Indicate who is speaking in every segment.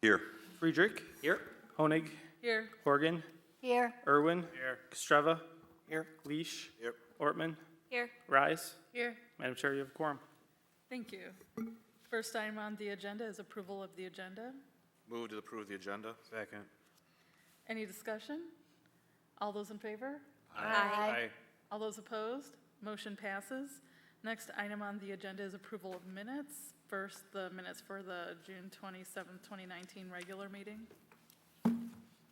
Speaker 1: Here.
Speaker 2: Friedrich.
Speaker 3: Here.
Speaker 2: Honig.
Speaker 4: Here.
Speaker 2: Horgan.
Speaker 4: Here.
Speaker 2: Irwin.
Speaker 3: Here.
Speaker 2: Kostreva.
Speaker 3: Here.
Speaker 2: Leash.
Speaker 3: Here.
Speaker 2: Ortman.
Speaker 4: Here.
Speaker 2: Rise.
Speaker 4: Here.
Speaker 2: Madam Chair, you have a quorum.
Speaker 4: Thank you. First item on the agenda is approval of the agenda.
Speaker 3: Move to approve the agenda. Second.
Speaker 4: Any discussion? All those in favor?
Speaker 3: Aye.
Speaker 4: All those opposed? Motion passes. Next item on the agenda is approval of minutes. First, the minutes for the June 27th, 2019 regular meeting.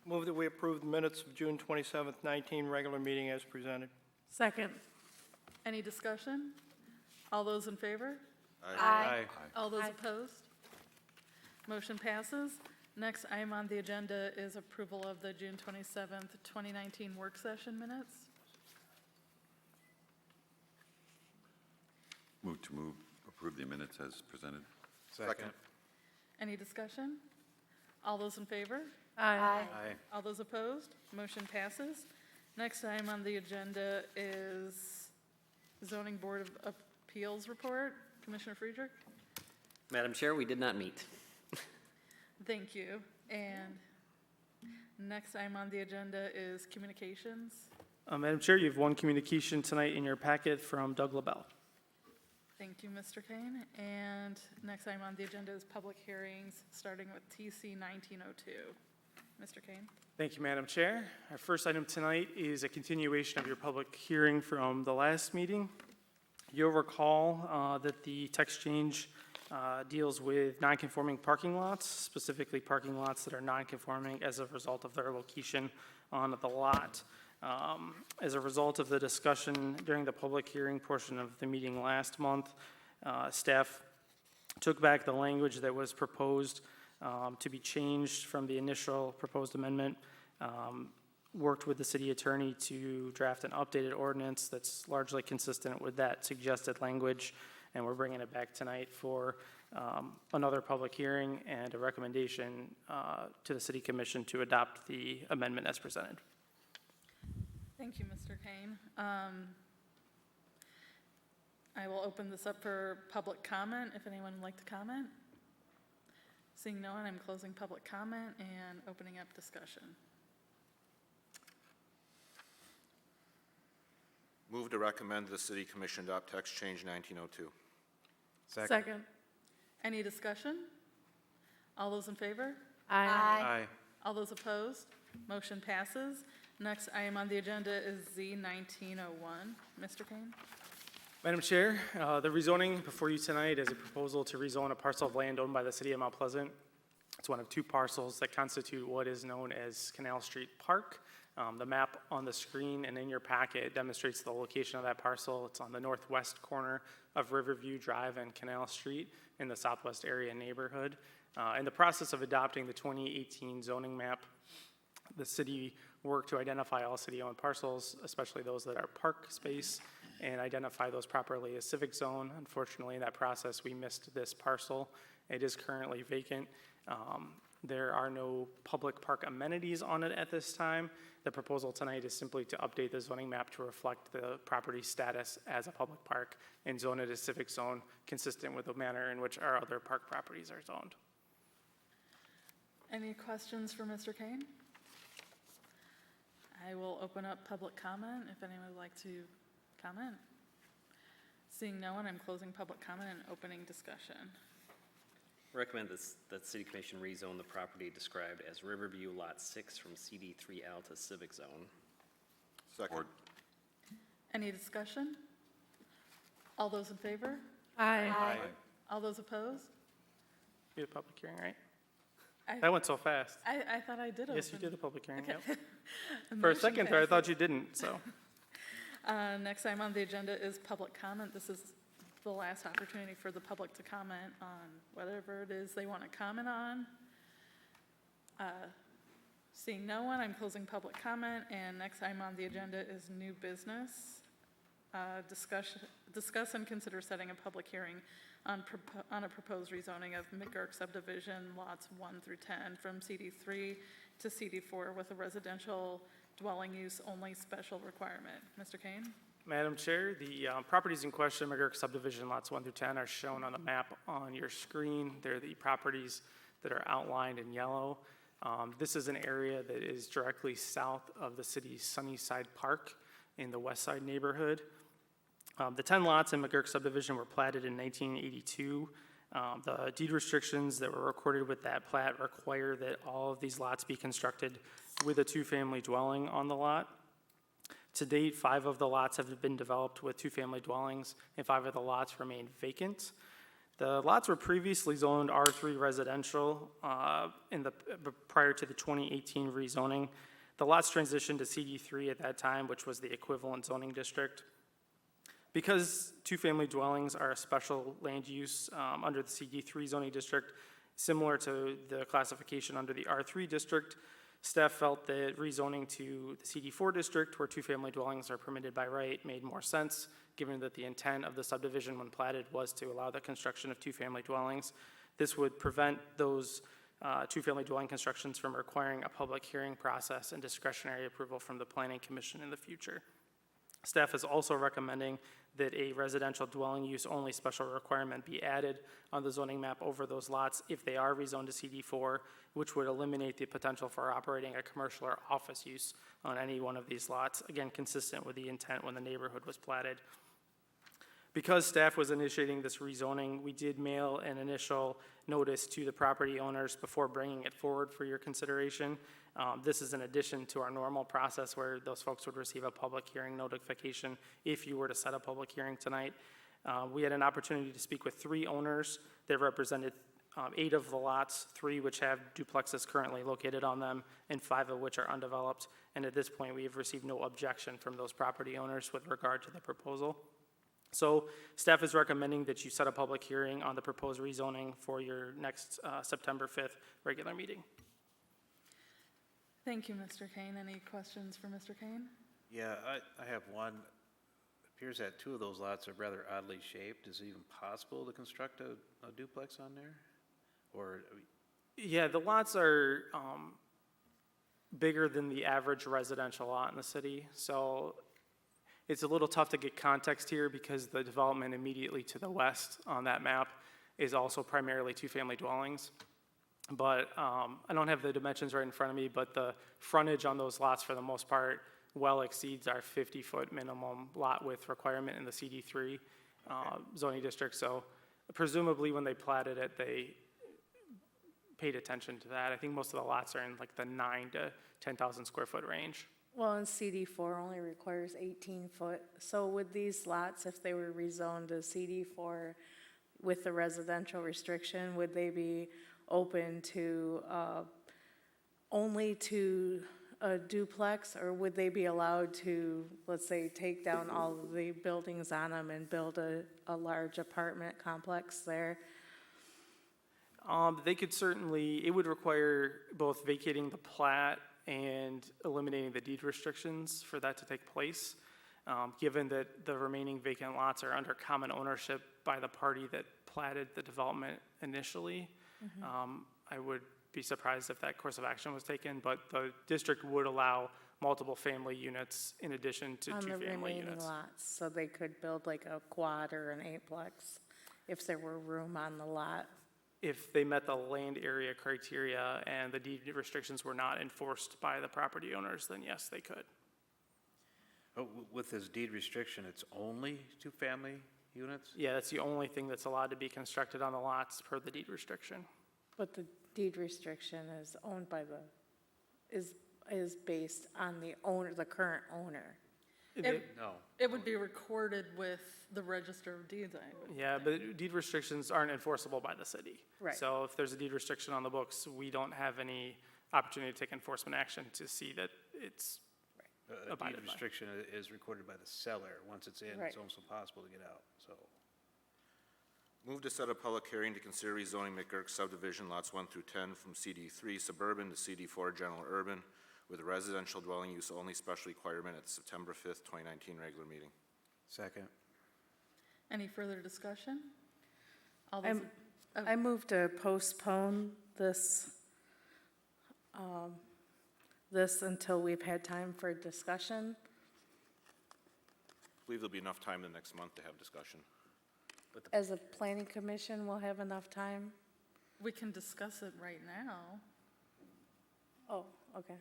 Speaker 5: Move that we approve the minutes of June 27th, 19 regular meeting as presented.
Speaker 4: Second. Any discussion? All those in favor?
Speaker 3: Aye.
Speaker 4: All those opposed? Motion passes. Next item on the agenda is approval of the June 27th, 2019 work session minutes.
Speaker 1: Move to approve the minutes as presented.
Speaker 3: Second.
Speaker 4: Any discussion? All those in favor?
Speaker 3: Aye.
Speaker 4: All those opposed? Motion passes. Next item on the agenda is Zoning Board of Appeals report. Commissioner Friedrich?
Speaker 6: Madam Chair, we did not meet.
Speaker 4: Thank you. And next item on the agenda is communications.
Speaker 2: Madam Chair, you have one communication tonight in your packet from Doug LaBelle.
Speaker 4: Thank you, Mr. Kane. And next item on the agenda is public hearings, starting with TC 1902. Mr. Kane?
Speaker 2: Thank you, Madam Chair. Our first item tonight is a continuation of your public hearing from the last meeting. You'll recall that the text change deals with non-conforming parking lots, specifically parking lots that are non-conforming as a result of their location on the lot. As a result of the discussion during the public hearing portion of the meeting last month, staff took back the language that was proposed to be changed from the initial proposed amendment, worked with the city attorney to draft an updated ordinance that's largely consistent with that suggested language, and we're bringing it back tonight for another public hearing and a recommendation to the City Commission to adopt the amendment as presented.
Speaker 4: Thank you, Mr. Kane. I will open this up for public comment, if anyone would like to comment. Seeing no one, I'm closing public comment and opening up discussion.
Speaker 3: Move to recommend the City Commission adopt text change 1902.
Speaker 4: Second. Any discussion? All those in favor?
Speaker 3: Aye.
Speaker 4: All those opposed? Motion passes. Next item on the agenda is Z 1901. Mr. Kane?
Speaker 2: Madam Chair, the rezoning before you tonight is a proposal to rezone a parcel of land owned by the City of Mount Pleasant. It's one of two parcels that constitute what is known as Canal Street Park. The map on the screen and in your packet demonstrates the location of that parcel. It's on the northwest corner of Riverview Drive and Canal Street in the southwest area neighborhood. In the process of adopting the 2018 zoning map, the city worked to identify all city-owned parcels, especially those that are park space, and identify those properly as civic zone. Unfortunately, in that process, we missed this parcel. It is currently vacant. There are no public park amenities on it at this time. The proposal tonight is simply to update the zoning map to reflect the property status as a public park and zone it as civic zone, consistent with the manner in which our other park properties are zoned.
Speaker 4: Any questions for Mr. Kane? I will open up public comment if anyone would like to comment. Seeing no one, I'm closing public comment and opening discussion.
Speaker 6: Recommend that City Commission rezone the property described as Riverview Lot 6 from CD3L to Civic Zone.
Speaker 3: Second.
Speaker 4: Any discussion? All those in favor?
Speaker 3: Aye.
Speaker 4: All those opposed?
Speaker 2: You did a public hearing, right?
Speaker 4: I-
Speaker 2: That went so fast.
Speaker 4: I thought I did open.
Speaker 2: Yes, you did the public hearing,
Speaker 4: Okay.
Speaker 2: yep.
Speaker 4: The
Speaker 2: For a
Speaker 4: motion
Speaker 2: second there, I
Speaker 4: passes.
Speaker 2: thought you didn't, so.
Speaker 4: Next item on the agenda is public comment. This is the last opportunity for the public to comment on whatever it is they want to comment on. Seeing no one, I'm closing public comment, and next item on the agenda is new business. Discuss and consider setting a public hearing on a proposed rezoning of McGurk subdivision lots 1 through 10 from CD3 to CD4 with a residential dwelling use only special requirement. Mr. Kane?
Speaker 2: Madam Chair, the properties in question, McGurk subdivision lots 1 through 10, are shown on the map on your screen. They're the properties that are outlined in yellow. This is an area that is directly south of the city's Sunnyside Park in the West Side neighborhood. The 10 lots in McGurk subdivision were platted in 1982. The deed restrictions that were recorded with that plat require that all of these lots be constructed with a two-family dwelling on the lot. To date, 5 of the lots have been developed with two-family dwellings, and 5 of the lots remain vacant. The lots were previously zoned R3 residential prior to the 2018 rezoning. The lots transitioned to CD3 at that time, which was the equivalent zoning district. Because two-family dwellings are a special land use under the CD3 zoning district, similar to the classification under the R3 district, staff felt that rezoning to the CD4 district, where two-family dwellings are permitted by right, made more sense, given that the intent of the subdivision when platted was to allow the construction of two-family dwellings. This would prevent those two-family dwelling constructions from requiring a public hearing process and discretionary approval from the Planning Commission in the future. Staff is also recommending that a residential dwelling use only special requirement be added on the zoning map over those lots if they are rezoned to CD4, which would eliminate the potential for operating a commercial or office use on any one of these lots, again, consistent with the intent when the neighborhood was platted. Because staff was initiating this rezoning, we did mail an initial notice to the property owners before bringing it forward for your consideration. This is in addition to our normal process where those folks would receive a public hearing notification if you were to set a public hearing tonight. We had an opportunity to speak with 3 owners that represented 8 of the lots, 3 which have duplexes currently located on them, and 5 of which are undeveloped. And at this point, we have received no objection from those property owners with regard to the proposal. So staff is recommending that you set a public hearing on the proposed rezoning for your next September 5th regular meeting.
Speaker 4: Thank you, Mr. Kane. Any questions for Mr. Kane?
Speaker 7: Yeah, I have one. It appears that 2 of those lots are rather oddly shaped. Is it even possible to construct a duplex on there? Or,
Speaker 2: Yeah, the lots are bigger than the average residential lot in the city. So it's a little tough to get context here because the development immediately to the west on that map is also primarily two-family dwellings. But I don't have the dimensions right in front of me, but the frontage on those lots for the most part well exceeds our 50-foot minimum lot width requirement in the CD3 zoning district. So presumably when they platted it, they paid attention to that. I think most of the lots are in like the 9 to 10,000 square foot range.
Speaker 8: Well, and CD4 only requires 18 foot. So would these lots, if they were rezoned to CD4 with the residential restriction, would they be open to only to a duplex, or would they be allowed to, let's say, take down all of the buildings on them and build a large apartment complex there?
Speaker 2: They could certainly, it would require both vacating the plat and eliminating the deed restrictions for that to take place. Given that the remaining vacant lots are under common ownership by the party that platted the development initially, I would be surprised if that course of action was taken, but the district would allow multiple family units in addition to
Speaker 8: On the
Speaker 2: two-family
Speaker 8: remaining
Speaker 2: units.
Speaker 8: lots, so they could build like a quad or an eightplex if there were room on the lot.
Speaker 2: If they met the land area criteria and the deed restrictions were not enforced by the property owners, then yes, they could.
Speaker 7: with this deed restriction, it's only 2-family units?
Speaker 2: Yeah, that's the only thing that's allowed to be constructed on the lots per the deed restriction.
Speaker 8: But the deed restriction is owned by is based on the owner, the current owner.
Speaker 7: No.
Speaker 4: It would be recorded with the Register of Deeds, I would
Speaker 2: Yeah,
Speaker 4: think.
Speaker 2: but deed restrictions aren't enforceable by the city.
Speaker 8: Right.
Speaker 2: So if there's a deed restriction on the books, we don't have any opportunity to take enforcement action to see that it's
Speaker 7: A
Speaker 2: abided
Speaker 7: deed
Speaker 2: by.
Speaker 7: restriction is recorded by the seller. Once it's in,
Speaker 8: Right.
Speaker 7: it's almost impossible to get out, so.
Speaker 3: Move to set a public hearing to consider rezoning McGurk subdivision lots 1 through 10 from CD3 suburban to CD4 general urban with a residential dwelling use only special requirement at the September 5th, 2019 regular meeting.
Speaker 7: Second.
Speaker 4: Any further discussion? All those,
Speaker 8: I move to postpone this, this until we've had time for discussion.
Speaker 3: I believe there'll be enough time the next month to have discussion.
Speaker 8: As a planning commission, we'll have enough time.
Speaker 4: We can discuss it right now,
Speaker 8: Oh, okay.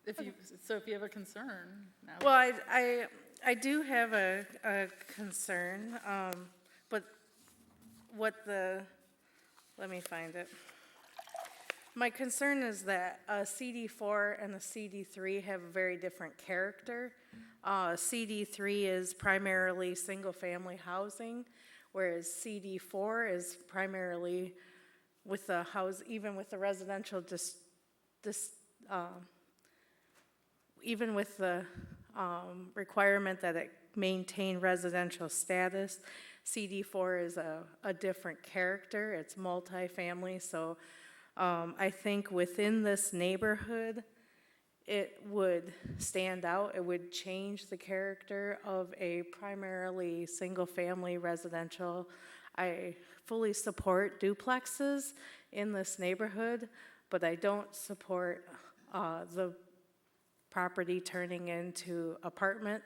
Speaker 4: if you have a concern now.
Speaker 8: Well, I do have a concern, but let me find it. My concern is that CD4 and the CD3 have a very different character. CD3 is primarily single-family housing, whereas CD4 is primarily with the even with the residential even with the requirement that it maintain residential status, CD4 is a different character. It's multifamily, so I think within this neighborhood, it would stand out. It would change the character of a primarily single-family residential. I fully support duplexes in this neighborhood, but I don't support the property turning into apartment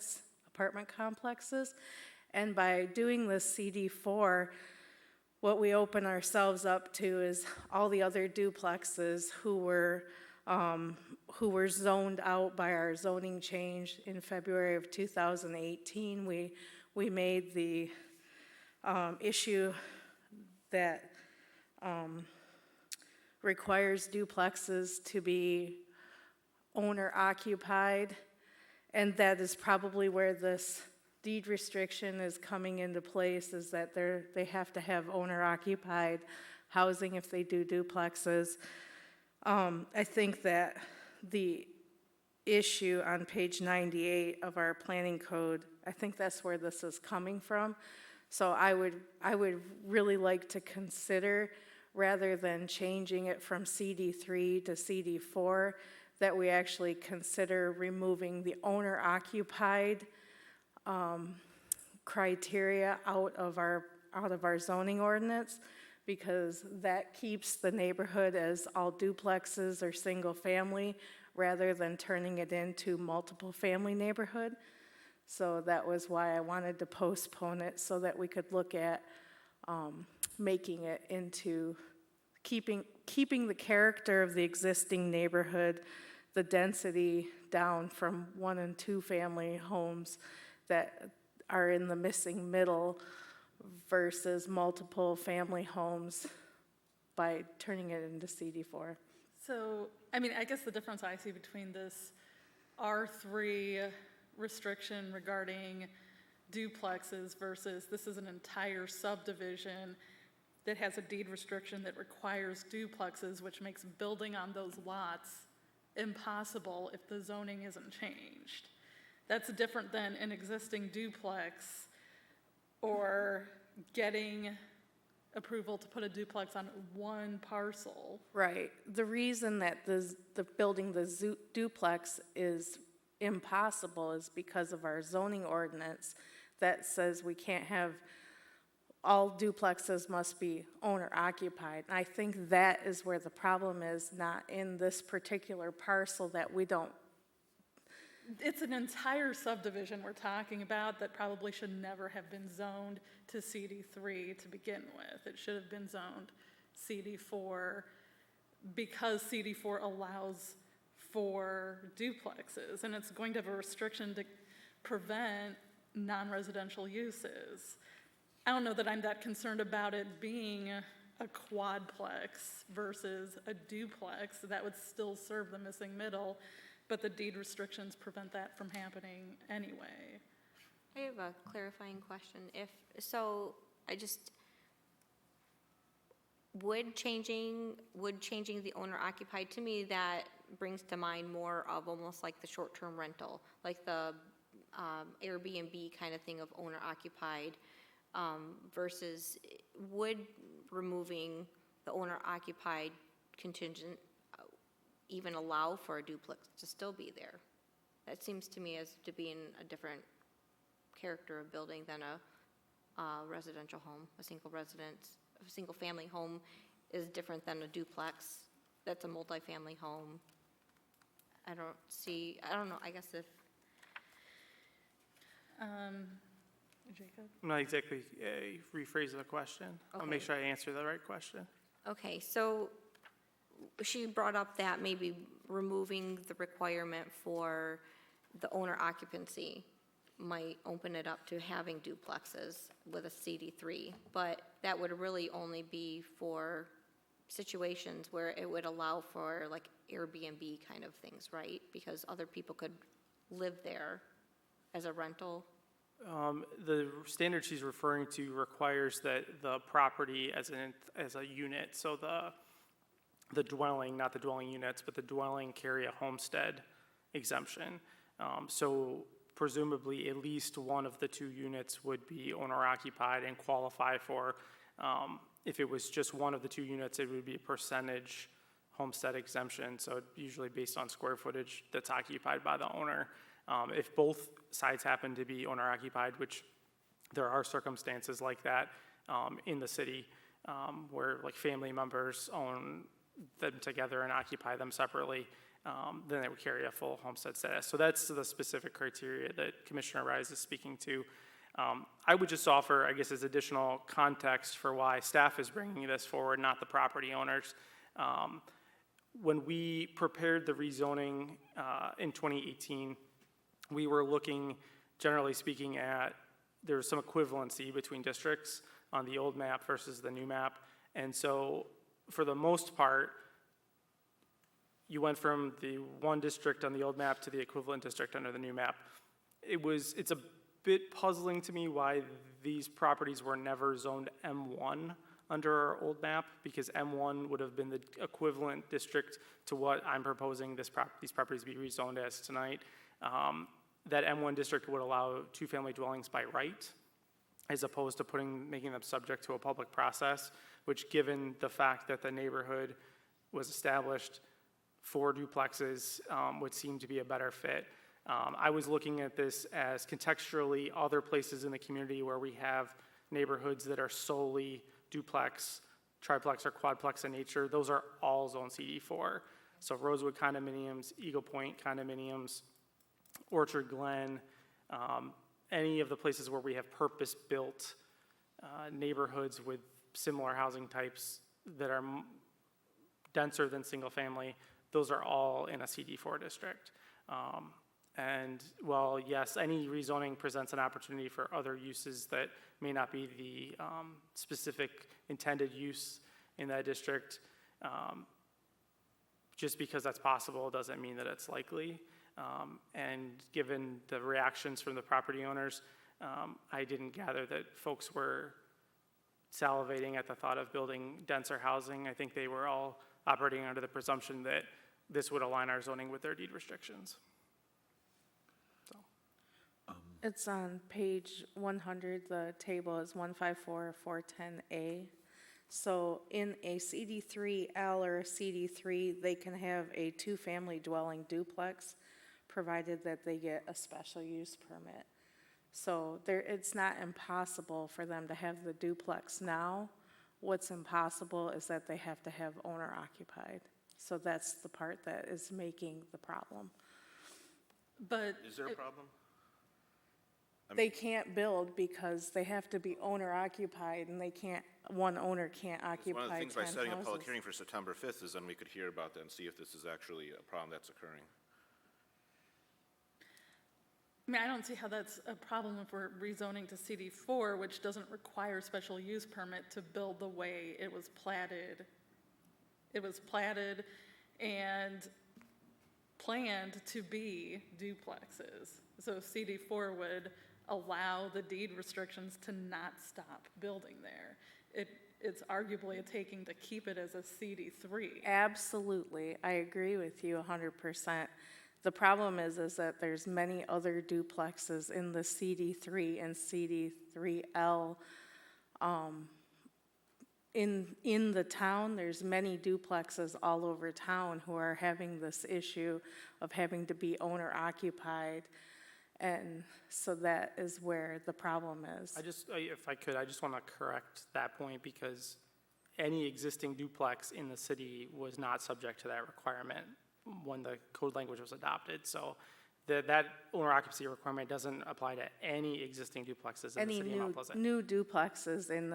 Speaker 8: complexes. And by doing this CD4, what we open ourselves up to is all the other duplexes who were zoned out by our zoning change in February of 2018. We made the issue that requires duplexes to be owner occupied, and that is probably where this deed restriction is coming into place, is that they have to have owner occupied housing if they do duplexes. I think that the issue on page 98 of our planning code, I think that's where this is coming from. So I would really like to consider, rather than changing it from CD3 to CD4, that we actually consider removing the owner-occupied criteria out of our zoning ordinance, because that keeps the neighborhood as all duplexes or single-family, rather than turning it into multiple-family neighborhood. So that was why I wanted to postpone it, so that we could look at making it into keeping the character of the existing neighborhood, the density down from 1 and 2 family homes that are in the missing middle versus multiple family homes by turning it into CD4.
Speaker 4: So, I mean, I guess the difference I see between this R3 restriction regarding duplexes versus this is an entire subdivision that has a deed restriction that requires duplexes, which makes building on those lots impossible if the zoning isn't changed. That's different than an existing duplex or getting approval to put a duplex on one parcel.
Speaker 8: Right. The reason that building the duplex is impossible is because of our zoning ordinance that says we can't have, all duplexes must be owner occupied. And I think that is where the problem is, not in this particular parcel that we don't.
Speaker 4: It's an entire subdivision we're talking about that probably should never have been zoned to CD3 to begin with. It should have been zoned CD4 because CD4 allows for duplexes, and it's going to have a restriction to prevent non-residential uses. I don't know that I'm that concerned about it being a quadplex versus a duplex. That would still serve the missing middle, but the deed restrictions prevent that from happening anyway.
Speaker 9: I have a clarifying question. Would changing the owner occupied, to me, that brings to mind more of almost like the short-term rental, like the Airbnb kind of thing of owner occupied, versus would removing the owner occupied contingent even allow for a duplex to still be there? That seems to me as to being a different character of building than a residential home. A single family home is different than a duplex. That's a multifamily home. I don't know, I guess if.
Speaker 2: I'm not exactly rephrasing the question. I'll make
Speaker 9: Okay.
Speaker 2: sure I answer the right question.
Speaker 9: Okay, so she brought up that maybe removing the requirement for the owner occupancy might open it up to having duplexes with a CD3, but that would really only be for situations where it would allow for like Airbnb kind of things, right? Because other people could live there as a rental.
Speaker 2: The standard she's referring to requires that the property as a unit, so the dwelling, not the dwelling units, but the dwelling carry a homestead exemption. So presumably at least one of the two units would be owner occupied and qualify for, if it was just one of the two units, it would be a percentage homestead exemption, so usually based on square footage that's occupied by the owner. If both sides happen to be owner occupied, which there are circumstances like that in the city, where like family members own them together and occupy them separately, then they would carry a full homestead status. So that's the specific criteria that Commissioner Rise is speaking to. I would just offer, I guess, as additional context for why staff is bringing this forward, not the property owners. When we prepared the rezoning in 2018, we were looking, generally speaking, at there was some equivalency between districts on the old map versus the new map. And so for the most part, you went from the one district on the old map to the equivalent district under the new map. It's a bit puzzling to me why these properties were never zoned M1 under our old map, because M1 would have been the equivalent district to what I'm proposing these properties be rezoned as tonight. That M1 district would allow two-family dwellings by right, as opposed to making them subject to a public process, which, given the fact that the neighborhood was established for duplexes, would seem to be a better fit. I was looking at this as contextually other places in the community where we have neighborhoods that are solely duplex, triplex, or quadplex in nature. Those are all zone CD4. So Rosewood condominiums, Eagle Point condominiums, Orchard Glen, any of the places where we have purpose-built neighborhoods with similar housing types that are denser than single family, those are all in a CD4 district. And while, yes, any rezoning presents an opportunity for other uses that may not be the specific intended use in that district, just because that's possible doesn't mean that it's likely. And given the reactions from the property owners, I didn't gather that folks were salivating at the thought of building denser housing. I think they were all operating under the presumption that this would align our zoning with their deed restrictions.
Speaker 8: It's on page 100, the table is 154410A. So in a CD3L or a CD3, they can have a two-family dwelling duplex, provided that they get a special use permit. So it's not impossible for them to have the duplex now. What's impossible is that they have to have owner occupied. So that's the part that is making the problem.
Speaker 4: But
Speaker 3: Is there a problem?
Speaker 8: They can't build because they have to be owner occupied, and one owner can't occupy 10
Speaker 3: One of the things by setting a public
Speaker 8: houses.
Speaker 3: hearing for September 5th is then we could hear about that and see if this is actually a problem that's occurring.
Speaker 4: I mean, I don't see how that's a problem if we're rezoning to CD4, which doesn't require special use permit to build the way it was platted. It was platted and planned to be duplexes. So CD4 would allow the deed restrictions to not stop building there. It's arguably a taking to keep it as a CD3.
Speaker 8: Absolutely, I agree with you 100%. The problem is that there's many other duplexes in the CD3 and CD3L. In the town, there's many duplexes all over town who are having this issue of having to be owner occupied. And so that is where the problem is.
Speaker 2: If I could, I just want to correct that point, because any existing duplex in the city was not subject to that requirement when the code language was adopted. So That owner occupancy requirement doesn't apply to any existing duplexes in the
Speaker 8: Any
Speaker 2: city of Mount Pleasant.
Speaker 8: new duplexes in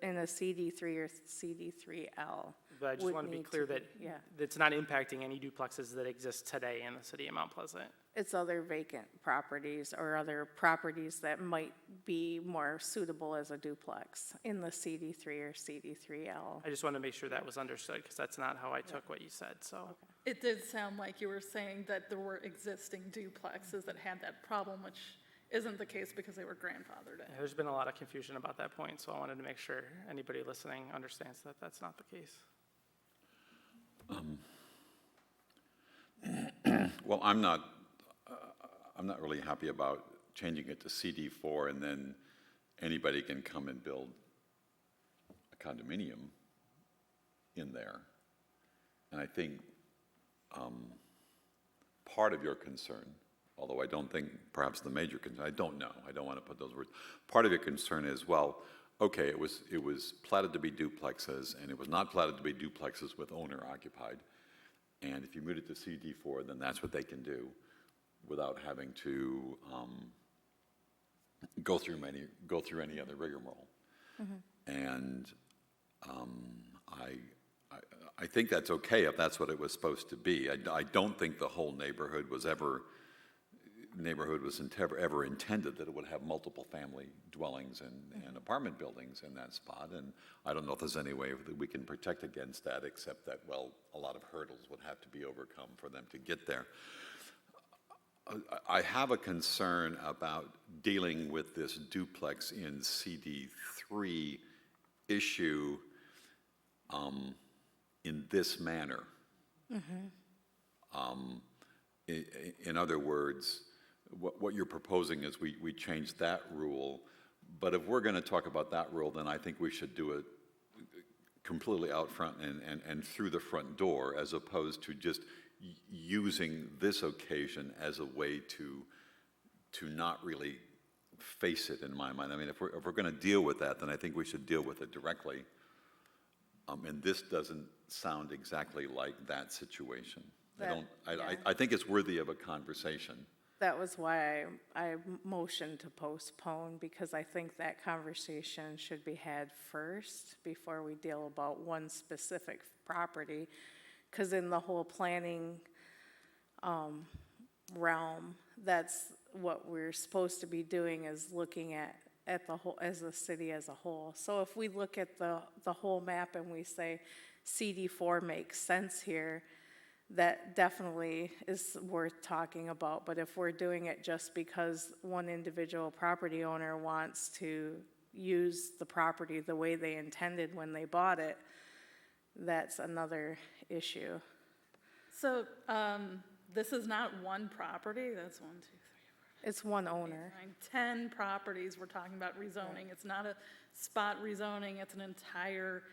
Speaker 8: in a CD3 or CD3L.
Speaker 2: But I just
Speaker 8: would
Speaker 2: want to be
Speaker 8: need
Speaker 2: clear that
Speaker 8: yeah.
Speaker 2: it's not impacting any duplexes that exist today in the city of Mount Pleasant.
Speaker 8: It's other vacant properties or other properties that might be more suitable as a duplex in the CD3 or CD3L.
Speaker 2: I just want to make sure that was understood, because that's not how I took what you said, so.
Speaker 4: It did sound like you were saying that there were existing duplexes that had that problem, which isn't the case because they were grandfathered in.
Speaker 2: There's been a lot of confusion about that point, so I wanted to make sure anybody listening understands that that's not the case.
Speaker 1: Well, I'm not really happy about changing it to CD4 and then anybody can come and build a condominium in there. And I think part of your concern, although I don't think perhaps the major concern, I don't know, I don't want to put those words, part of your concern is, well, okay, it was platted to be duplexes, and it was not platted to be duplexes with owner occupied. And if you move it to CD4, then that's what they can do without having to go through any other rigmarole. And I think that's okay if that's what it was supposed to be. I don't think the whole neighborhood was ever intended that it would have multiple family dwellings and apartment buildings in that spot. And I don't know if there's any way that we can protect against that, except that, well, a lot of hurdles would have to be overcome for them to get there. I have a concern about dealing with this duplex in CD3 issue in this manner. In other words, what you're proposing is we change that rule, but if we're going to talk about that rule, then I think we should do it completely out front and through the front door, as opposed to just using this occasion as a way to not really face it, in my mind. I mean, if we're going to deal with that, then I think we should deal with it directly. And this doesn't sound exactly like that situation. I think it's worthy of a conversation.
Speaker 8: That was why I motioned to postpone, because I think that conversation should be had first before we deal about one specific property. Because in the whole planning realm, that's what we're supposed to be doing, is looking at the whole, as a city as a whole. So if we look at the whole map and we say CD4 makes sense here, that definitely is worth talking about. But if we're doing it just because one individual property owner wants to use the property the way they intended when they bought it, that's another issue.
Speaker 4: So this is not one property, that's 1, 2, 3, 4,
Speaker 8: It's one owner.
Speaker 4: 10 properties we're talking about rezoning. It's not a spot rezoning, it's an entire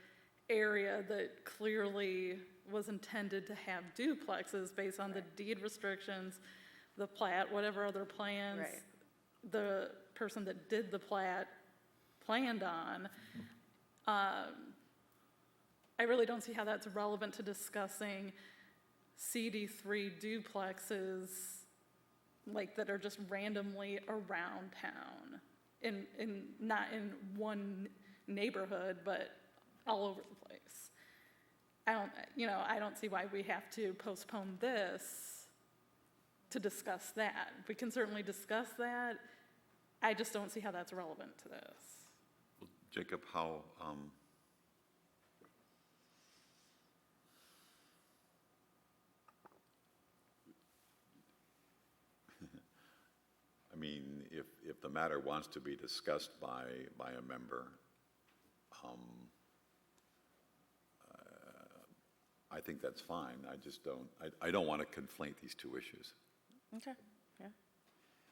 Speaker 4: area that clearly was intended to have duplexes based on the deed restrictions, the plat, whatever other plans
Speaker 8: Right.
Speaker 4: the person that did the plat planned on. I really don't see how that's relevant to discussing CD3 duplexes like that are just randomly around town, not in one neighborhood, but all over the place. I don't see why we have to postpone this to discuss that. We can certainly discuss that. I just don't see how that's relevant to this.
Speaker 1: Well, Jacob, how, I mean, if the matter wants to be discussed by a member, I think that's fine. I don't want to conflate these two issues.
Speaker 8: Okay, yeah.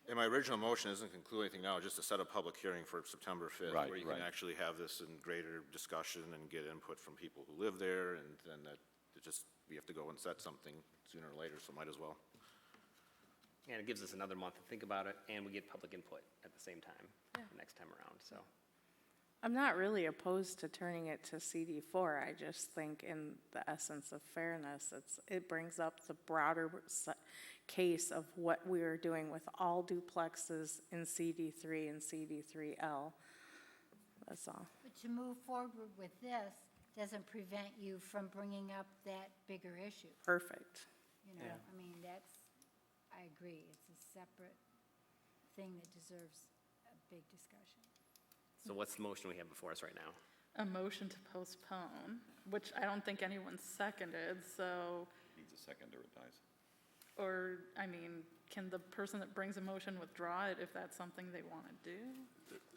Speaker 3: And my original motion doesn't conclude anything now, just to set a public hearing for September 5th.
Speaker 1: Right,
Speaker 3: Where you
Speaker 1: right.
Speaker 3: can actually have this in greater discussion and get input from people who live there, and then we have to go and set something sooner or later, so might as well.
Speaker 6: And it gives us another month to think about it, and we get public input at the same time, next time around, so.
Speaker 8: I'm not really opposed to turning it to CD4. I just think in the essence of fairness, it brings up the broader case of what we are doing with all duplexes in CD3 and CD3L. That's all.
Speaker 10: But to move forward with this doesn't prevent you from bringing up that bigger issue.
Speaker 8: Perfect.
Speaker 10: You know, I mean, I agree. It's a separate thing that deserves a big discussion.
Speaker 6: So what's the motion we have before us right now?
Speaker 4: A motion to postpone, which I don't think anyone seconded, so,
Speaker 1: Needs a second or it dies.
Speaker 4: or, I mean, can the person that brings a motion withdraw it if that's something they want to do?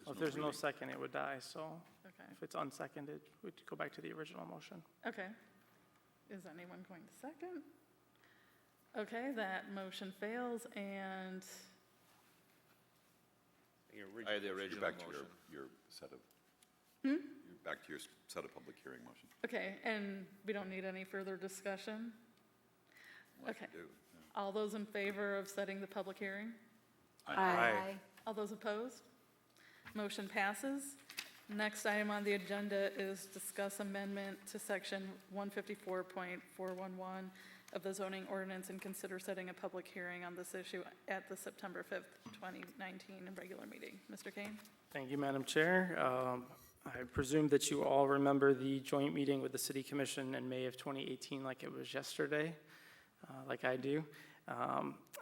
Speaker 2: Well, if there's no second, it would die, so
Speaker 4: Okay,
Speaker 2: if it's unseconded, we'd go back to the original motion.
Speaker 4: okay. Is anyone going to second? Okay, that motion fails, and
Speaker 6: Your
Speaker 3: I had the
Speaker 1: You're
Speaker 3: original
Speaker 1: back to
Speaker 3: motion.
Speaker 1: your set of, you're back to your set of public hearing motion.
Speaker 4: okay, and we don't need any further discussion?
Speaker 1: Unless you
Speaker 4: Okay.
Speaker 1: do,
Speaker 4: All those in favor of setting the public hearing?
Speaker 10: Aye.
Speaker 4: All those opposed? Motion passes. Next item on the agenda is discuss amendment to section 154.411 of the zoning ordinance and consider setting a public hearing on this issue at the September 5th, 2019 regular meeting. Mr. Kane?
Speaker 2: Thank you, Madam Chair. I presume that you all remember the joint meeting with the City Commission in May of 2018 like it was yesterday, like I do.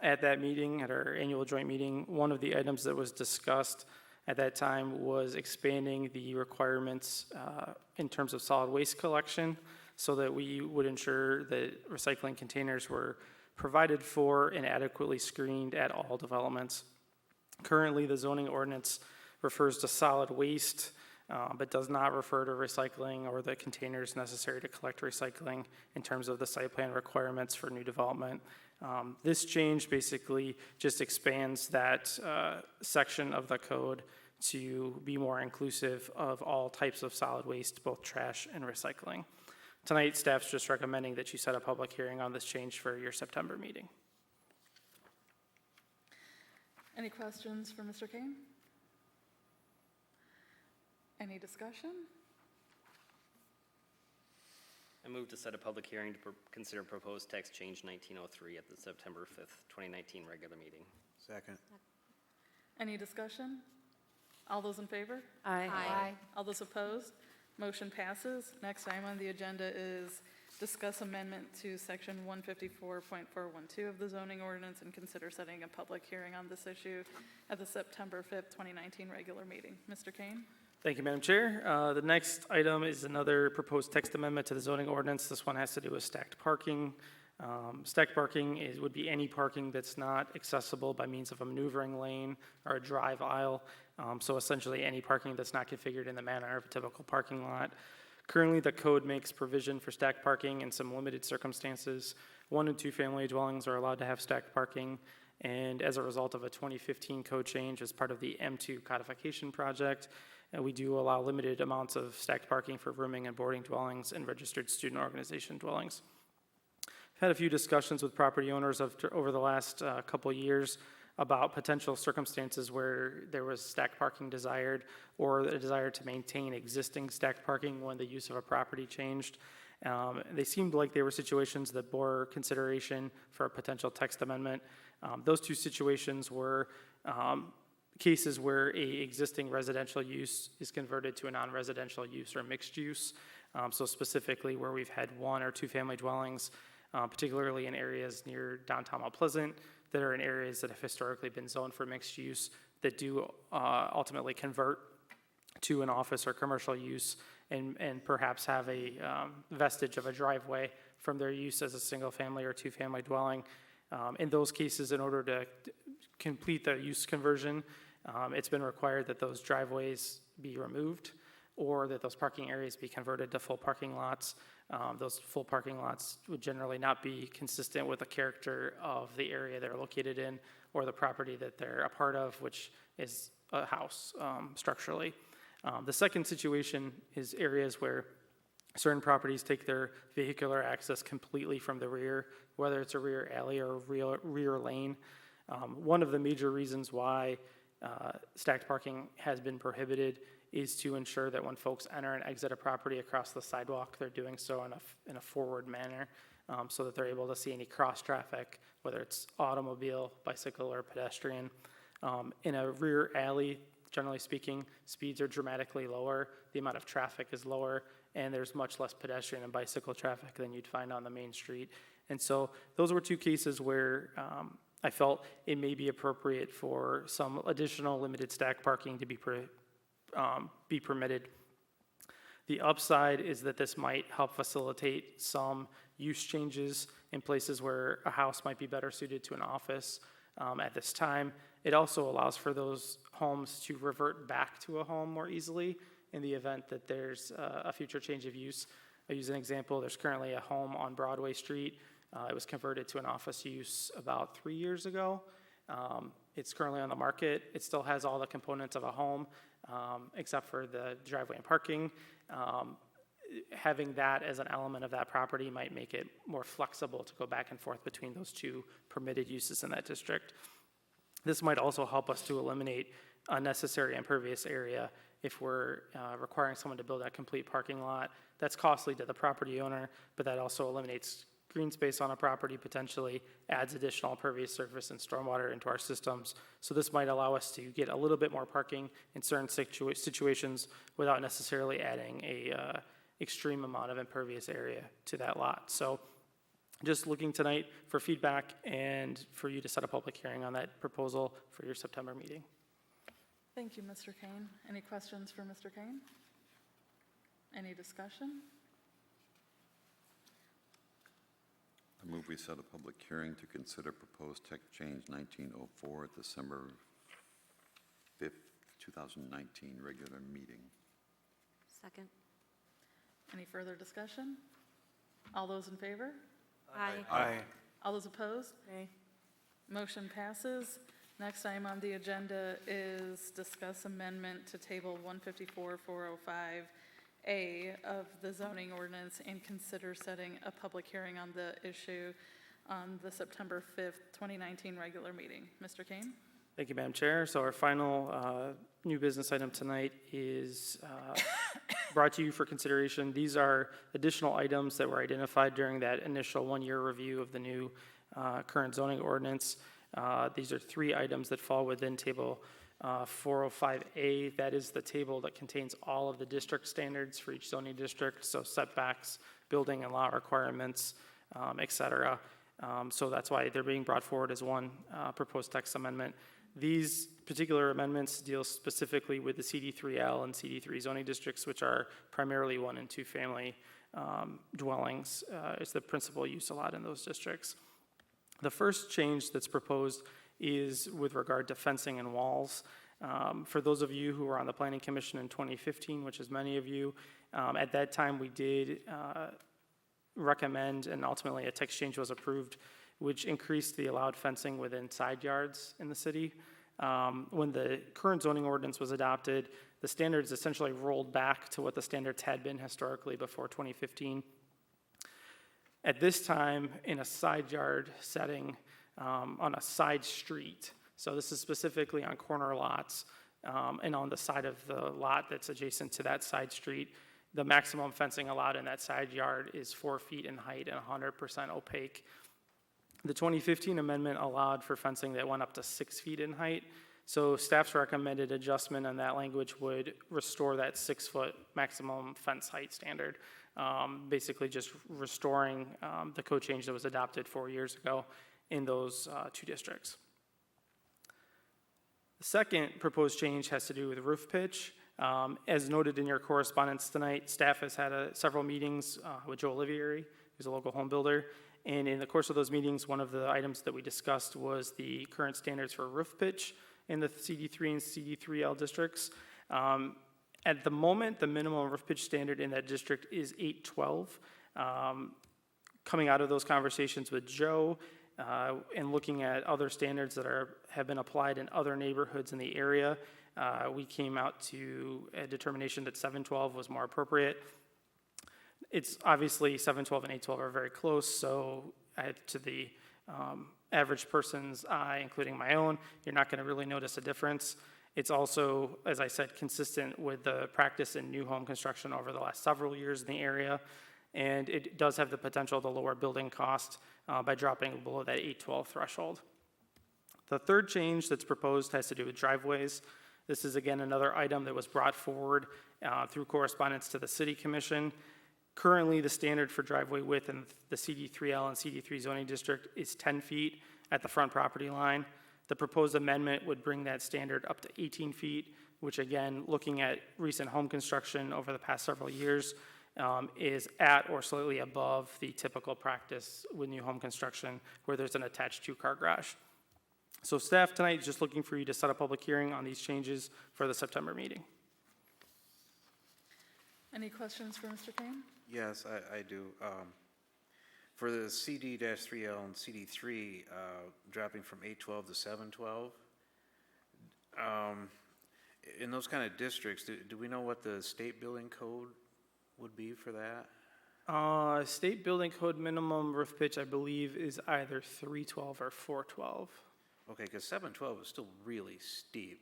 Speaker 2: At that meeting, at our annual joint meeting, one of the items that was discussed at that time was expanding the requirements in terms of solid waste collection so that we would ensure that recycling containers were provided for and adequately screened at all developments. Currently, the zoning ordinance refers to solid waste, but does not refer to recycling or the containers necessary to collect recycling in terms of the site plan requirements for new development. This change basically just expands that section of the code to be more inclusive of all types of solid waste, both trash and recycling. Tonight, staff's just recommending that you set a public hearing on this change for your September meeting.
Speaker 4: Any questions for Mr. Kane? Any discussion?
Speaker 6: I move to set a public hearing to consider proposed text change 1903 at the September 5th, 2019 regular meeting.
Speaker 7: Second.
Speaker 4: Any discussion? All those in favor?
Speaker 10: Aye.
Speaker 4: All those opposed? Motion passes. Next item on the agenda is discuss amendment to section 154.412 of the zoning ordinance and consider setting a public hearing on this issue at the September 5th, 2019 regular meeting. Mr. Kane?
Speaker 2: Thank you, Madam Chair. The next item is another proposed text amendment to the zoning ordinance. This one has to do with stacked parking. Stacked parking would be any parking that's not accessible by means of a maneuvering lane or a drive aisle. So essentially any parking that's not configured in the manner of a typical parking lot. Currently, the code makes provision for stacked parking in some limited circumstances. 1- and 2-family dwellings are allowed to have stacked parking. And as a result of a 2015 code change as part of the M2 codification project, we do allow limited amounts of stacked parking for rooming and boarding dwellings and registered student organization dwellings. I've had a few discussions with property owners over the last couple years about potential circumstances where there was stacked parking desired or a desire to maintain existing stacked parking when the use of a property changed. They seemed like they were situations that bore consideration for a potential text amendment. Those two situations were cases where a existing residential use is converted to a non-residential use or mixed use. So specifically where we've had 1- or 2-family dwellings, particularly in areas near downtown Mount Pleasant, that are in areas that have historically been zoned for mixed use, that do ultimately convert to an office or commercial use and perhaps have a vestige of a driveway from their use as a single-family or 2-family dwelling. In those cases, in order to complete the use conversion, it's been required that those driveways be removed or that those parking areas be converted to full parking lots. Those full parking lots would generally not be consistent with the character of the area they're located in or the property that they're a part of, which is a house structurally. The second situation is areas where certain properties take their vehicular access completely from the rear, whether it's a rear alley or a rear lane. One of the major reasons why stacked parking has been prohibited is to ensure that when folks enter and exit a property across the sidewalk, they're doing so in a forward manner, so that they're able to see any cross traffic, whether it's automobile, bicycle, or pedestrian. In a rear alley, generally speaking, speeds are dramatically lower, the amount of traffic is lower, and there's much less pedestrian and bicycle traffic than you'd find on the main street. And so those were two cases where I felt it may be appropriate for some additional limited stack parking to be permitted. The upside is that this might help facilitate some use changes in places where a house might be better suited to an office at this time. It also allows for those homes to revert back to a home more easily in the event that there's a future change of use. I'll use an example. There's currently a home on Broadway Street. It was converted to an office use about 3 years ago. It's currently on the market. It still has all the components of a home, except for the driveway and parking. Having that as an element of that property might make it more flexible to go back and forth between those two permitted uses in that district. This might also help us to eliminate unnecessary impervious area if we're requiring someone to build a complete parking lot. That's costly to the property owner, but that also eliminates green space on a property, potentially adds additional impervious surface and stormwater into our systems. So this might allow us to get a little bit more parking in certain situations without necessarily adding a extreme amount of impervious area to that lot. So just looking tonight for feedback and for you to set a public hearing on that proposal for your September meeting.
Speaker 4: Thank you, Mr. Kane. Any questions for Mr. Kane? Any discussion?
Speaker 1: I move we set a public hearing to consider proposed tech change 1904 at December 5th, 2019 regular meeting.
Speaker 9: Second.
Speaker 4: Any further discussion? All those in favor?
Speaker 9: Aye.
Speaker 5: Aye.
Speaker 4: All those opposed?
Speaker 8: Nay.
Speaker 4: Motion passes. Next item on the agenda is discuss amendment to table 154-405A of the zoning ordinance and consider setting a public hearing on the issue on the September 5th, 2019 regular meeting. Mr. Kane?
Speaker 2: Thank you, Madam Chair. So our final new business item tonight is brought to you for consideration. These are additional items that were identified during that initial one-year review of the new current zoning ordinance. These are 3 items that fall within table 405A. That is the table that contains all of the district standards for each zoning district, so setbacks, building and lot requirements, et cetera. So that's why they're being brought forward as one proposed text amendment. These particular amendments deal specifically with the CD3L and CD3 zoning districts, which are primarily 1 and 2 family dwellings. It's the principal use allowed in those districts. The first change that's proposed is with regard to fencing and walls. For those of you who were on the Planning Commission in 2015, which is many of you, at that time we did recommend, and ultimately a text change was approved, which increased the allowed fencing within side yards in the city. When the current zoning ordinance was adopted, the standards essentially rolled back to what the standards had been historically before 2015. At this time, in a side yard setting, on a side street, so this is specifically on corner lots, and on the side of the lot that's adjacent to that side street, the maximum fencing allowed in that side yard is 4 feet in height and 100% opaque. The 2015 amendment allowed for fencing that went up to 6 feet in height, so staff's recommended adjustment on that language would restore that 6-foot maximum fence height standard. Basically just restoring the code change that was adopted 4 years ago in those 2 districts. The second proposed change has to do with roof pitch. As noted in your correspondence tonight, staff has had several meetings with Joe Olivieri, who's a local home builder, and in the course of those meetings, one of the items that we discussed was the current standards for roof pitch in the CD3 and CD3L districts. At the moment, the minimum roof pitch standard in that district is 812. Coming out of those conversations with Joe and looking at other standards that have been applied in other neighborhoods in the area, we came out to a determination that 712 was more appropriate. It's obviously 712 and 812 are very close, so to the average person's eye, including my own, you're not going to really notice a difference. It's also, as I said, consistent with the practice in new home construction over the last several years in the area, and it does have the potential to lower building cost by dropping below that 812 threshold. The third change that's proposed has to do with driveways. This is again another item that was brought forward through correspondence to the City Commission. Currently, the standard for driveway width in the CD3L and CD3 zoning district is 10 feet at the front property line. The proposed amendment would bring that standard up to 18 feet, which again, looking at recent home construction over the past several years, is at or slightly above the typical practice with new home construction where there's an attached two-car garage. So staff tonight is just looking for you to set a public hearing on these changes for the September meeting.
Speaker 4: Any questions for Mr. Kane?
Speaker 7: Yes, I do. For the CD-3L and CD3, dropping from 812 to 712, in those kind of districts, do we know what the state building code would be for that?
Speaker 2: State building code minimum roof pitch, I believe, is either 312 or 412.
Speaker 7: Okay, because 712 is still really steep.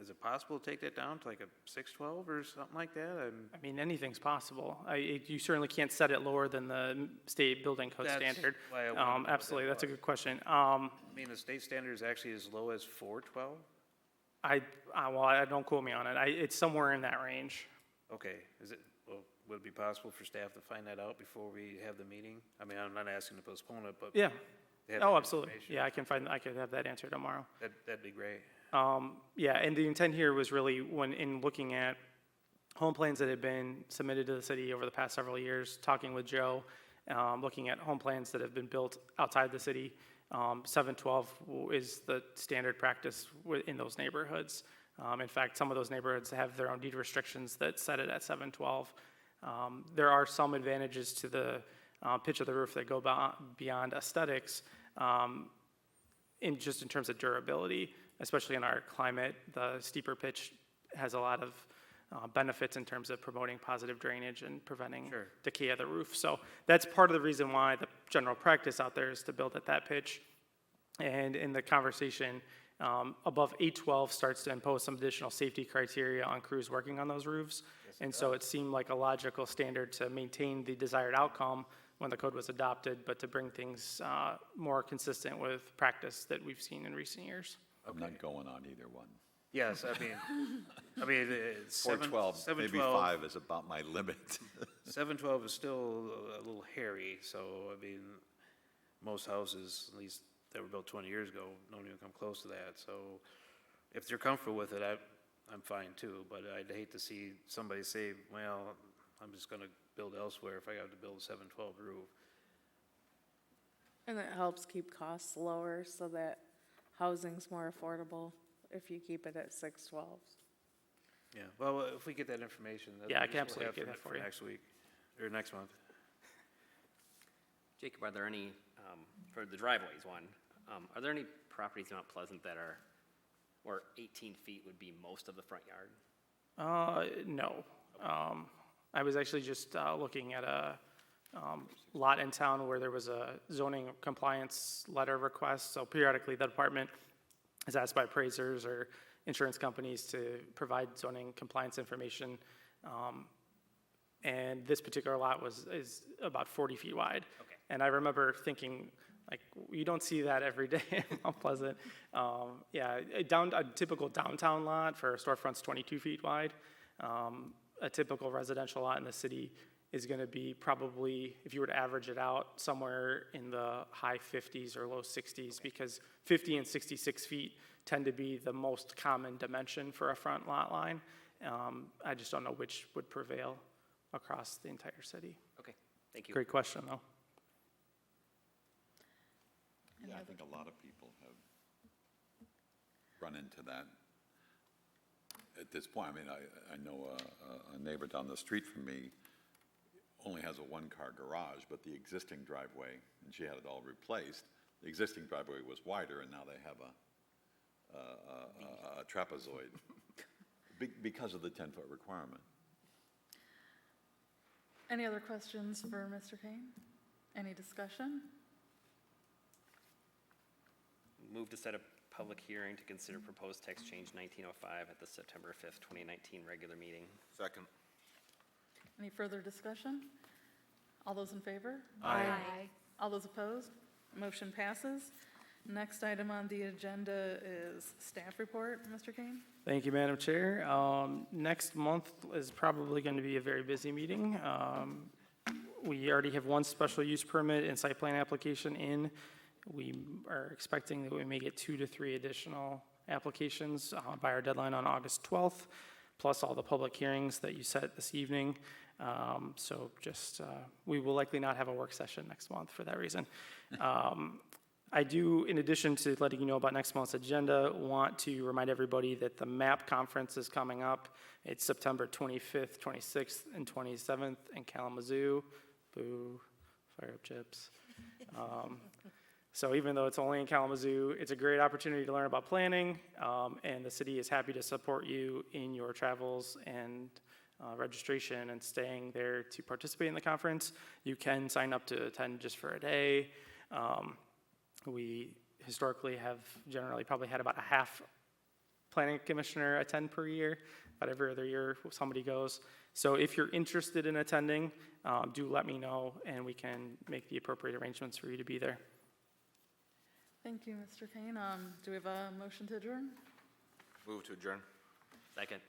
Speaker 7: Is it possible to take that down to like a 612 or something like that?
Speaker 2: I mean, anything's possible. You certainly can't set it lower than the state building code
Speaker 7: That's
Speaker 2: standard.
Speaker 7: why I wanted to know what
Speaker 2: Absolutely,
Speaker 7: that
Speaker 2: that's a
Speaker 7: was.
Speaker 2: good question.
Speaker 7: I mean, the state standard is actually as low as 412?
Speaker 2: Well, don't quote me on it. It's somewhere in that range.
Speaker 7: Okay, would it be possible for staff to find that out before we have the meeting? I mean, I'm not asking to postpone it, but.
Speaker 2: Yeah.
Speaker 7: they have
Speaker 2: Oh,
Speaker 7: that
Speaker 2: absolutely.
Speaker 7: information.
Speaker 2: Yeah, I could have that answer tomorrow.
Speaker 7: That'd be great.
Speaker 2: Yeah, and the intent here was really when in looking at home plans that had been submitted to the city over the past several years, talking with Joe, looking at home plans that have been built outside the city, 712 is the standard practice in those neighborhoods. In fact, some of those neighborhoods have their own deed restrictions that set it at 712. There are some advantages to the pitch of the roof that go beyond aesthetics in terms of durability. Especially in our climate, the steeper pitch has a lot of benefits in terms of promoting positive drainage and preventing decay of the roof. So that's part of the reason why the general practice out there is to build at that pitch. And in the conversation, above 812 starts to impose some additional safety criteria on crews working on those roofs. And so it seemed like a logical standard to maintain the desired outcome when the code was adopted, but to bring things more consistent with practice that we've seen in recent years.
Speaker 1: I'm not going on either one.
Speaker 7: Yes, I mean, it's
Speaker 1: 412, maybe 5 is about my limit.
Speaker 7: 712 is still a little hairy, so, I mean, most houses, at least that were built 20 years ago, don't even come close to that. So if you're comfortable with it, I'm fine too, but I'd hate to see somebody say, well, I'm just gonna build elsewhere if I got to build a 712 roof.
Speaker 8: And it helps keep costs lower so that housing's more affordable if you keep it at 612.
Speaker 7: Yeah, well, if we get that information. that's
Speaker 2: Yeah, I
Speaker 7: what
Speaker 2: can
Speaker 7: we'll
Speaker 2: absolutely
Speaker 7: have
Speaker 2: get that for you.
Speaker 7: Next week, or next month.
Speaker 6: Jacob, are there any, for the driveways one, are there any properties in Mount Pleasant that are, where 18 feet would be most of the front yard?
Speaker 2: No. I was actually just looking at a lot in town where there was a zoning compliance letter request. So periodically, the department is asked by appraisers or insurance companies to provide zoning compliance information. And this particular lot is about 40 feet wide.
Speaker 6: Okay.
Speaker 2: And I remember thinking, like, you don't see that every day in Mount Pleasant. Yeah, a typical downtown lot for a storefront's 22 feet wide. A typical residential lot in the city is going to be probably, if you were to average it out, somewhere in the high 50s or low 60s, because 50 and 66 feet tend to be the most common dimension for a front lot line. I just don't know which would prevail across the entire city.
Speaker 6: Okay, thank you.
Speaker 2: Great question, though.
Speaker 1: Yeah, I think a lot of people have run into that at this point. I mean, I know a neighbor down the street from me only has a one-car garage, but the existing driveway, and she had it all replaced, the existing driveway was wider, and now they have a trapezoid because of the 10-foot requirement.
Speaker 4: Any other questions for Mr. Kane? Any discussion?
Speaker 6: Move to set a public hearing to consider proposed text change 1905 at the September 5th, 2019 regular meeting.
Speaker 3: Second.
Speaker 4: Any further discussion? All those in favor?
Speaker 10: Aye.
Speaker 4: All those opposed? Motion passes. Next item on the agenda is staff report. Mr. Kane?
Speaker 2: Thank you, Madam Chair. Next month is probably going to be a very busy meeting. We already have one special use permit and site plan application in. We are expecting that we may get 2 to 3 additional applications by our deadline on August 12th, plus all the public hearings that you set this evening. So just, we will likely not have a work session next month for that reason. I do, in addition to letting you know about next month's agenda, want to remind everybody that the MAP conference is coming up. It's September 25th, 26th, and 27th in Kalamazoo. Boo, fire up chips. So even though it's only in Kalamazoo, it's a great opportunity to learn about planning, and the city is happy to support you in your travels and registration and staying there to participate in the conference. You can sign up to attend just for a day. We historically have generally probably had about a half planning commissioner attend per year, about every other year somebody goes. So if you're interested in attending, do let me know and we can make the appropriate arrangements for you to be there.
Speaker 4: Thank you, Mr. Kane. Do we have a motion to adjourn?
Speaker 3: Move to adjourn.
Speaker 6: Second.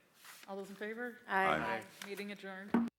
Speaker 4: All those in favor?
Speaker 8: Aye.
Speaker 1: Aye.
Speaker 4: Meeting adjourned.